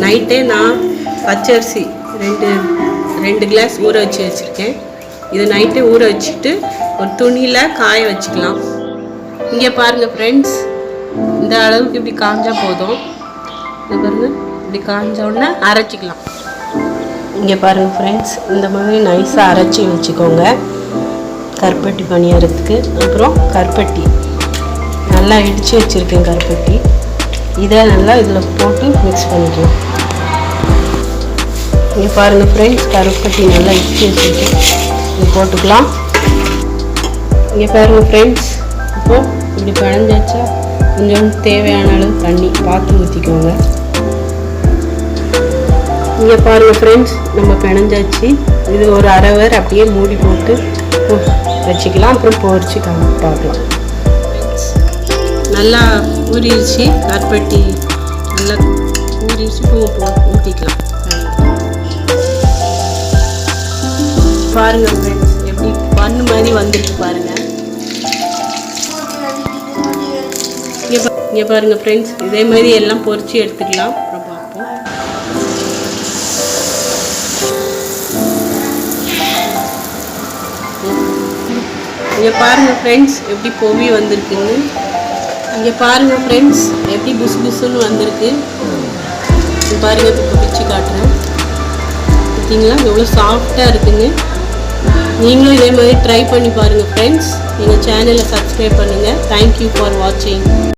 நைட்டே நான் பச்சரிசி ரெண்டு கிளாஸ் ஊற வச்சுருக்கேன். இதை நைட்டே ஊற வச்சுட்டு ஒரு துணியில் காய வச்சுக்கலாம். இங்கே பாருங்கள் ஃப்ரெண்ட்ஸ், இந்த அளவுக்கு இப்படி காஞ்சால் போதும். இது பாருங்கள், இப்படி காஞ்ச உடனே அரைச்சிக்கலாம். இங்கே பாருங்கள் ஃப்ரெண்ட்ஸ், இந்த மாதிரி நைஸாக அரைச்சி வச்சுக்கோங்க. கருப்பட்டி பணியாரத்துக்கு. அப்புறம் கருப்பட்டி நல்லா இடித்து வச்சுருக்கேன். கருப்பட்டி இதை நல்லா இதில் போட்டு மிக்ஸ் பண்ணிக்கலாம். இங்கே பாருங்கள் ஃப்ரெண்ட்ஸ், கருப்பட்டி நல்லா இடித்து வச்சுருக்கேன். இது போட்டுக்கலாம். இங்கே பாருங்கள் ஃப்ரெண்ட்ஸ், இப்போது இப்படி பிணைஞ்சாச்சா கொஞ்சம் தேவையான அளவு தண்ணி பார்த்து ஊற்றிக்கோங்க. இங்கே பாருங்கள் ஃப்ரெண்ட்ஸ், நம்ம பிணைஞ்சாச்சு. இது ஒரு அரை ஹவர் அப்படியே மூடி போட்டு வச்சுக்கலாம். அப்புறம் பொரிச்சு பார்க்கலாம். நல்லா ஊறிடுச்சு, கருப்பட்டி நல்லா ஊறிடுச்சு. ஊற்றிக்கலாம். பாருங்கள் ஃப்ரெண்ட்ஸ், எப்படி பண்ணு மாதிரி வந்துருக்கு பாருங்கள். இங்கே பாருங்கள் ஃப்ரெண்ட்ஸ், இதே மாதிரி எல்லாம் பொரிச்சு எடுத்துக்கலாம். அப்புறம் பார்ப்போம். இங்கே பாருங்கள் ஃப்ரெண்ட்ஸ், எப்படி பொவி வந்திருக்குன்னு. இங்கே பாருங்கள் ஃப்ரெண்ட்ஸ், எப்படி புசு புசுன்னு வந்திருக்கு. பாருங்கள், இப்போ பிச்சு காட்டுறேன். பார்த்தீங்களா எவ்வளோ சாஃப்டாக இருக்குங்க. நீங்களும் இதே மாதிரி ட்ரை பண்ணி பாருங்கள் ஃப்ரெண்ட்ஸ். எங்கள் சேனலை சப்ஸ்கிரைப் பண்ணுங்கள். தேங்க்யூ ஃபார் வாட்சிங்.